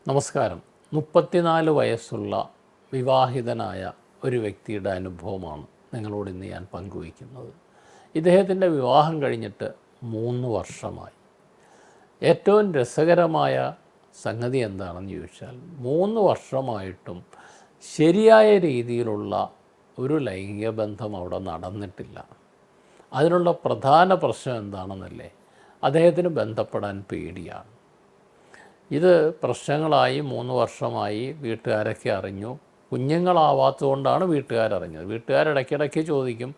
നമസ്കാരം. 34 വയസ്സുള്ള വിവാഹിതനായ ഒരു വ്യക്തിയുടെ അനുഭവമാണ് നിങ്ങളോട് ഇന്ന് ഞാൻ പങ്കുവയ്ക്കുന്നത്. ഇദ്ദേഹത്തിൻ്റെ വിവാഹം കഴിഞ്ഞിട്ട് 3 വർഷമായി. ഏറ്റവും രസകരമായ സംഗതി എന്താണെന്ന് ചോദിച്ചാൽ 3 വർഷമായിട്ടും ശരിയായ രീതിയിലുള്ള ഒരു ലൈംഗിക ബന്ധം അവിടെ നടന്നിട്ടില്ല. അതിനുള്ള പ്രധാന പ്രശ്നം എന്താണെന്നല്ലേ, അദ്ദേഹത്തിന് ബന്ധപ്പെടാൻ പേടിയാണ്. ഇത് പ്രശ്നങ്ങളായി 3 വർഷമായി. വീട്ടുകാരൊക്കെ അറിഞ്ഞു. കുഞ്ഞുങ്ങളാവാത്തതുകൊണ്ടാണ് വീട്ടുകാരറിഞ്ഞത്. വീട്ടുകാരിടയ്ക്കിടയ്ക്ക് ചോദിക്കും,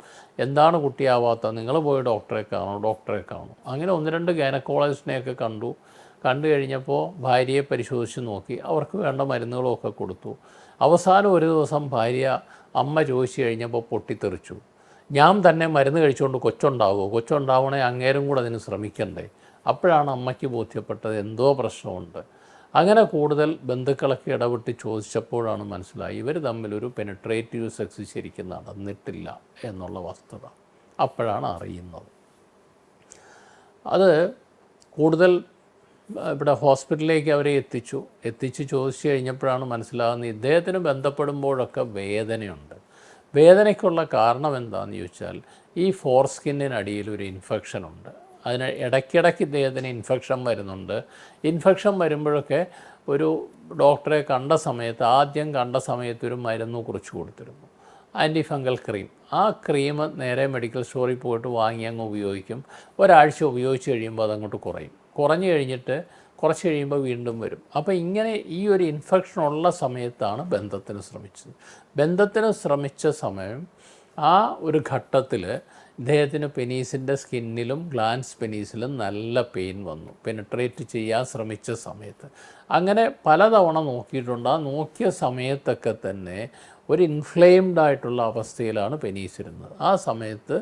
എന്താണ് കുട്ടിയാവാത്തത്, നിങ്ങൾ പോയി ഡോക്ടറെ കാണും. അങ്ങനെ 1-2 ഗൈനക്കോളജിസ്റ്റിനെയൊക്കെ കണ്ടു കഴിഞ്ഞപ്പോൾ ഭാര്യയെ പരിശോധിച്ച് നോക്കി. അവർക്ക് വേണ്ട മരുന്നുകളൊക്കെ കൊടുത്തു. അവസാനം ഒരു ദിവസം അമ്മ ചോദിച്ചു കഴിഞ്ഞപ്പോൾ പൊട്ടിത്തെറിച്ചു, ഞാൻ തന്നെ മരുന്ന് കഴിച്ചുകൊണ്ട് കൊച്ചുണ്ടാവണേ അങ്ങേരും കൂടെ അതിന് ശ്രമിക്കണ്ടേ. അപ്പോഴാണ് അമ്മയ്ക്ക് ബോധ്യപ്പെട്ടത് എന്തോ പ്രശ്നമുണ്ട്. അങ്ങനെ കൂടുതൽ ബന്ധുക്കളൊക്കെ ഇടപെട്ട് ചോദിച്ചപ്പോഴാണ് മനസ്സിലായി ഇവർ തമ്മിലൊരു പെനിട്രേറ്റീവ് സെക്സ് ശരിക്കും നടന്നിട്ടില്ല എന്നുള്ള വസ്തുത. അപ്പോഴാണ് അറിയുന്നത്. അത് കൂടുതൽ ഇവിടെ ഹോസ്പിറ്റലിലേക്ക് അവരെ എത്തിച്ച് ചോദിച്ചു കഴിഞ്ഞപ്പോഴാണ് മനസ്സിലാകുന്നത് ഇദ്ദേഹത്തിന് ബന്ധപ്പെടുമ്പോഴൊക്കെ വേദനയുണ്ട്. വേദനയ്ക്കുള്ള കാരണം എന്താണെന്ന് ചോദിച്ചാൽ ഈ ഫോർസ്കിന്നിനടിയിൽ ഒരു ഇൻഫെക്ഷനുണ്ട്. അതിന് ഇടയ്ക്കിടയ്ക്ക് ഇദ്ദേഹത്തിന് ഇൻഫെക്ഷൻ വരുന്നുണ്ട്. ഇൻഫെക്ഷൻ വരുമ്പോഴൊക്കെ ഒരു ഡോക്ടറെ ആദ്യം കണ്ട സമയത്ത് ഒരു മരുന്ന് കുറിച്ച് കൊടുത്തിരുന്നു, ആൻറ്റി ഫംഗൽ ക്രീം. ആ ക്രീം നേരെ മെഡിക്കൽ സ്റ്റോറിൽ പോയിട്ട് വാങ്ങി അങ്ങ് ഉപയോഗിക്കും. ഒരാഴ്ച ഉപയോഗിച്ച് കഴിയുമ്പോൾ അതങ്ങോട്ട് കുറഞ്ഞു കഴിഞ്ഞിട്ട് കുറച്ച് കഴിയുമ്പോൾ വീണ്ടും വരും. അപ്പോൾ ഇങ്ങനെ ഈ ഒരു ഇൻഫെക്ഷൻ ഉള്ള സമയത്താണ് ബന്ധത്തിന് ശ്രമിച്ച സമയം. ആ ഒരു ഘട്ടത്തിൽ ഇദ്ദേഹത്തിന് പെനീസിൻ്റെ സ്കിന്നിലും ഗ്ലാൻസ് പെനീസിലും നല്ല പെയിൻ വന്നു, പെനിട്രേറ്റ് ചെയ്യാൻ ശ്രമിച്ച സമയത്ത്. അങ്ങനെ പലതവണ നോക്കിയിട്ടുണ്ട്. ആ നോക്കിയ സമയത്തൊക്കെ തന്നെ ഒരു ഇൻഫ്ലെയിംഡ് ആയിട്ടുള്ള അവസ്ഥയിലാണ് പെനീസ് ഇരുന്നത്. ആ സമയത്ത്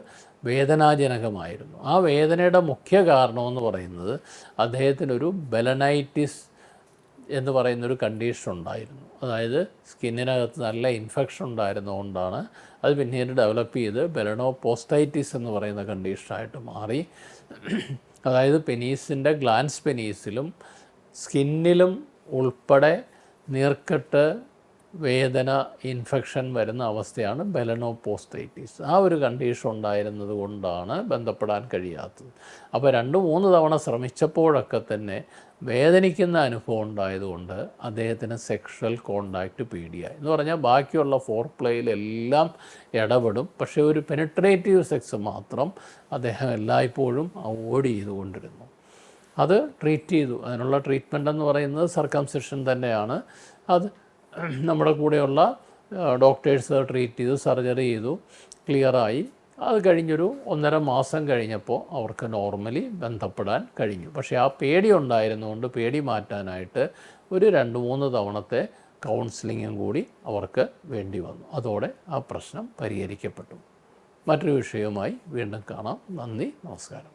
വേദനാജനകമായിരുന്നു. ആ വേദനയുടെ മുഖ്യ കാരണമെന്ന് പറയുന്നത് അദ്ദേഹത്തിനൊരു ബെലനൈറ്റിസ് എന്ന് പറയുന്നൊരു കണ്ടീഷൻ ഉണ്ടായിരുന്നു. അതായത് സ്കിന്നിനകത്ത് നല്ല ഇൻഫെക്ഷൻ ഉണ്ടായിരുന്നതുകൊണ്ടാണ് അത് പിന്നീട് ഡെവലപ്പ് ചെയ്ത് ബെലനോപോസ്റ്റൈറ്റിസ് എന്ന് പറയുന്ന കണ്ടീഷനായിട്ട് മാറി. അതായത് പെനീസിൻ്റെ ഗ്ലാൻസ് പെനീസിലും സ്കിന്നിലും ഉൾപ്പെടെ നീർക്കെട്ട്, വേദന, ഇൻഫെക്ഷൻ വരുന്ന അവസ്ഥയാണ് ബെലനോപോസ്റ്റൈറ്റിസ്. ആ ഒരു കണ്ടീഷൻ ഉണ്ടായിരുന്നത് കൊണ്ടാണ് ബന്ധപ്പെടാൻ കഴിയാത്തത്. അപ്പോൾ 2-3 തവണ ശ്രമിച്ചപ്പോഴൊക്കെ തന്നെ വേദനിക്കുന്ന അനുഭവം ഉണ്ടായതുകൊണ്ട് അദ്ദേഹത്തിന് സെക്ഷൽ കോണ്ടാക്റ്റ് പേടിയായി. എന്ന് പറഞ്ഞാൽ ബാക്കിയുള്ള ഫോർപ്ലേയിലെല്ലാം ഇടപെടും, പക്ഷേ ഒരു പെനിട്രേറ്റീവ് സെക്സ് മാത്രം അദ്ദേഹം എല്ലായ്പ്പോഴും അവോയ്ഡ് ചെയ്തുകൊണ്ടിരുന്നു. അത് ട്രീറ്റ് ചെയ്തു. അതിനുള്ള ട്രീറ്റ്മെൻ്റ് എന്ന് പറയുന്നത് സർക്കംസിഷൻ തന്നെയാണ്. അത് നമ്മുടെ കൂടെയുള്ള ഡോക്ടേഴ്സ് ട്രീറ്റ് ചെയ്തു, സർജറി ചെയ്തു, ക്ലിയറായി. അത് കഴിഞ്ഞൊരു 1.5 മാസം കഴിഞ്ഞപ്പോൾ അവർക്ക് നോർമലി ബന്ധപ്പെടാൻ കഴിഞ്ഞു. പക്ഷേ ആ പേടി ഉണ്ടായിരുന്നുകൊണ്ട് പേടി മാറ്റാനായിട്ട് ഒരു 2-3 തവണത്തെ കൗൺസിലിങ്ങും കൂടി അവർക്ക് വേണ്ടി വന്നു. അതോടെ ആ പ്രശ്നം പരിഹരിക്കപ്പെട്ടു. മറ്റൊരു വിഷയവുമായി വീണ്ടും കാണാം. നന്ദി, നമസ്കാരം.